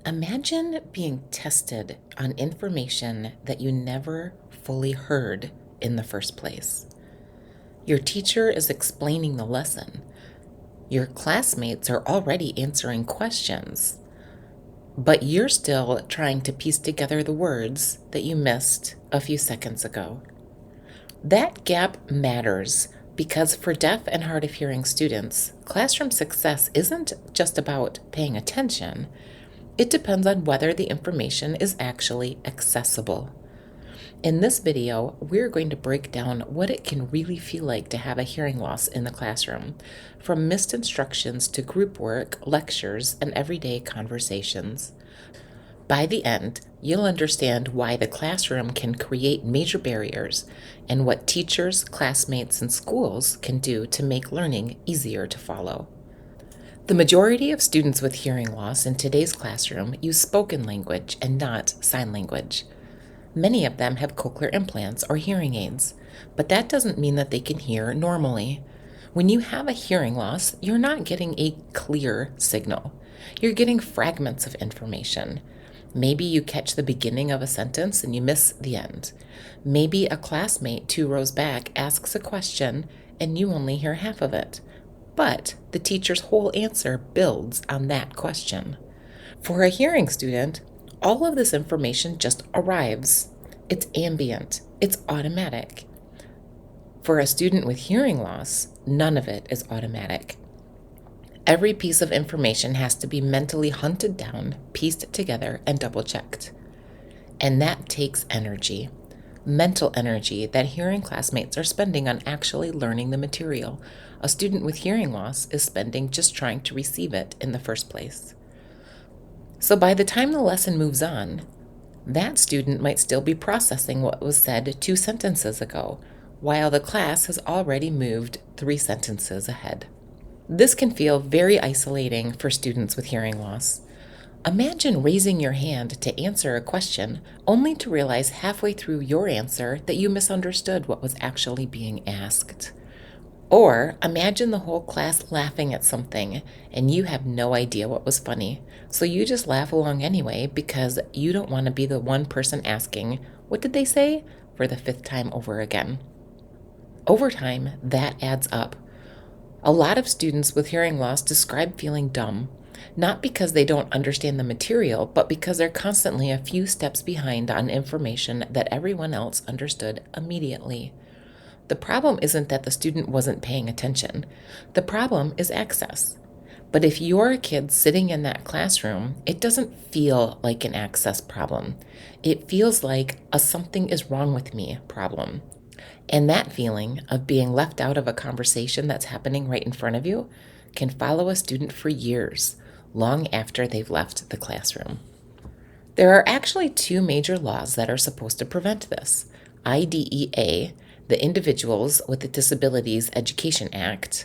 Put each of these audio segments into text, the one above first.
Imagine being tested on information that you never fully heard in the first place. Your teacher is explaining the lesson. Your classmates are already answering questions, but you're still trying to piece together the words that you missed a few seconds ago. That gap matters because for deaf and hard of hearing students, classroom success isn't just about paying attention. It depends on whether the information is actually accessible. In this video, we're going to break down what it can really feel like to have a hearing loss in the classroom, from missed instructions to group work, lectures, and everyday conversations. By the end, you'll understand why the classroom can create major barriers and what teachers, classmates, and schools can do to make learning easier to follow. The majority of students with hearing loss in today's classroom use spoken language and not sign language. Many of them have cochlear implants or hearing aids, but that doesn't mean that they can hear normally. When you have a hearing loss, you're not getting a clear signal. You're getting fragments of information. Maybe you catch the beginning of a sentence and you miss the end. Maybe a classmate 2 rows back asks a question and you only hear half of it. But the teacher's whole answer builds on that question. For a hearing student, all of this information just arrives. It's ambient, it's automatic. For a student with hearing loss, none of it is automatic. Every piece of information has to be mentally hunted down, pieced together, and double-checked. And that takes energy. Mental energy that hearing classmates are spending on actually learning the material a student with hearing loss is spending just trying to receive it in the first place. So by the time the lesson moves on, that student might still be processing what was said 2 sentences ago, while the class has already moved 3 sentences ahead. This can feel very isolating for students with hearing loss. Imagine raising your hand to answer a question only to realize halfway through your answer that you misunderstood what was actually being asked. Or imagine the whole class laughing at something and you have no idea what was funny, so you just laugh along anyway because you don't want to be the one person asking, "What did they say?" for the 5th time over again. Over time, that adds up. A lot of students with hearing loss describe feeling dumb, not because they don't understand the material, but because they're constantly a few steps behind on information that everyone else understood immediately. The problem isn't that the student wasn't paying attention. The problem is access. But if you're a kid sitting in that classroom, it doesn't feel like an access problem. It feels like a something is wrong with me problem. And that feeling of being left out of a conversation that's happening right in front of you can follow a student for years, long after they've left the classroom. There are actually 2 major laws that are supposed to prevent this. IDEA, the Individuals with Disabilities Education Act,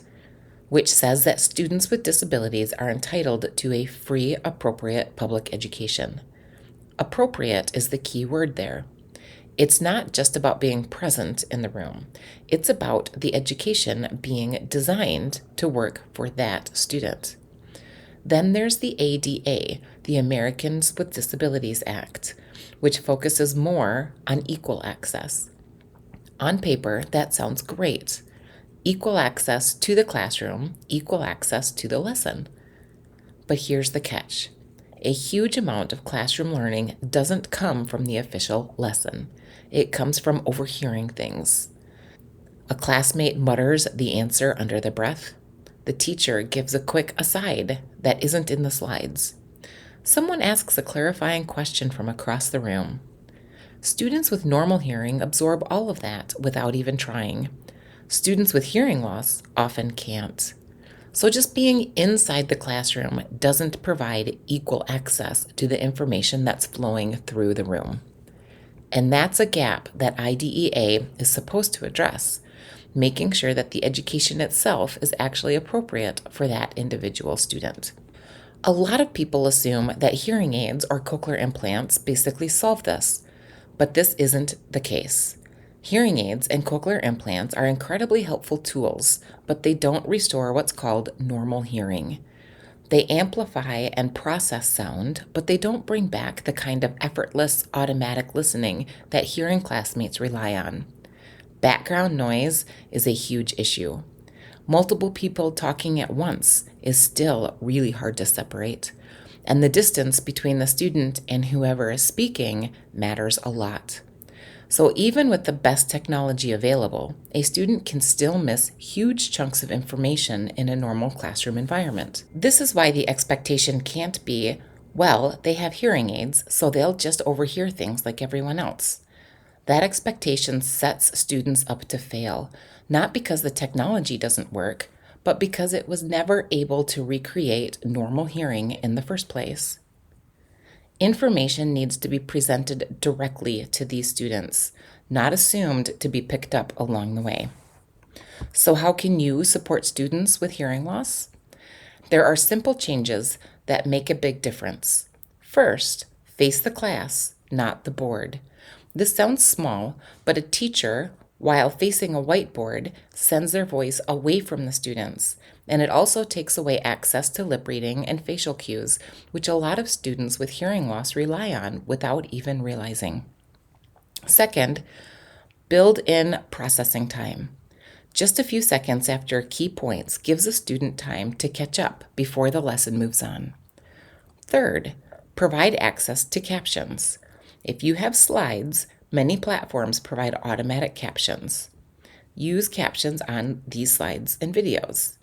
which says that students with disabilities are entitled to a free, appropriate public education. Appropriate is the key word there. It's not just about being present in the room. It's about the education being designed to work for that student. Then there's the ADA, the Americans with Disabilities Act, which focuses more on equal access. On paper, that sounds great. Equal access to the classroom, equal access to the lesson. But here's the catch. A huge amount of classroom learning doesn't come from the official lesson. It comes from overhearing things. A classmate mutters the answer under their breath. The teacher gives a quick aside that isn't in the slides. Someone asks a clarifying question from across the room. Students with normal hearing absorb all of that without even trying. Students with hearing loss often can't. So just being inside the classroom doesn't provide equal access to the information that's flowing through the room. And that's a gap that IDEA is supposed to address, making sure that the education itself is actually appropriate for that individual student. A lot of people assume that hearing aids or cochlear implants basically solve this, but this isn't the case. Hearing aids and cochlear implants are incredibly helpful tools, but they don't restore what's called normal hearing. They amplify and process sound, but they don't bring back the kind of effortless, automatic listening that hearing classmates rely on. Background noise is a huge issue. Multiple people talking at once is still really hard to separate, and the distance between the student and whoever is speaking matters a lot. So even with the best technology available, a student can still miss huge chunks of information in a normal classroom environment. This is why the expectation can't be, well, they have hearing aids, so they'll just overhear things like everyone else. That expectation sets students up to fail, not because the technology doesn't work, but because it was never able to recreate normal hearing in the first place. Information needs to be presented directly to these students, not assumed to be picked up along the way. So, how can you support students with hearing loss? There are simple changes that make a big difference. First, face the class, not the board. This sounds small, but a teacher, while facing a whiteboard, sends their voice away from the students. And it also takes away access to lip reading and facial cues, which a lot of students with hearing loss rely on without even realizing. Second, build in processing time. Just a few seconds after key points gives a student time to catch up before the lesson moves on. Third, provide access to captions. If you have slides, many platforms provide automatic captions. Use captions on these slides and videos.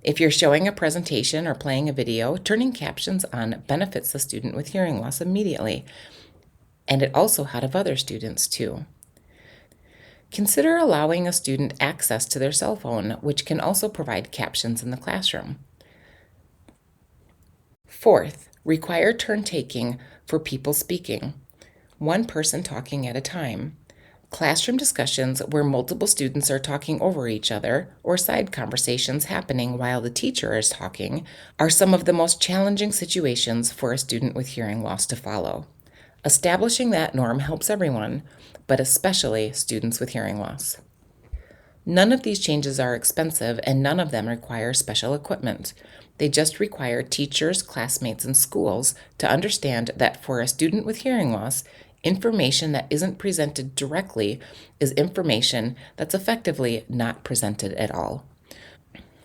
If you're showing a presentation or playing a video, turning captions on benefits the student with hearing loss immediately, and it also out of other students too. Consider allowing a student access to their cell phone, which can also provide captions in the classroom. Fourth, require turn taking for people speaking, one person talking at a time. Classroom discussions where multiple students are talking over each other or side conversations happening while the teacher is talking are some of the most challenging situations for a student with hearing loss to follow. Establishing that norm helps everyone, but especially students with hearing loss. None of these changes are expensive and none of them require special equipment. They just require teachers, classmates, and schools to understand that for a student with hearing loss, information that isn't presented directly is information that's effectively not presented at all.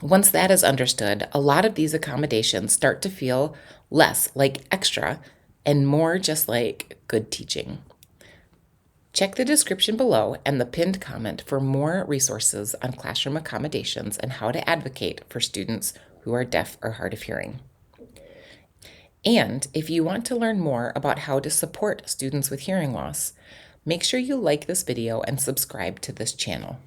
Once that is understood, a lot of these accommodations start to feel less like extra and more just like good teaching. Check the description below and the pinned comment for more resources on classroom accommodations and how to advocate for students who are deaf or hard of hearing. And if you want to learn more about how to support students with hearing loss, make sure you like this video and subscribe to this channel.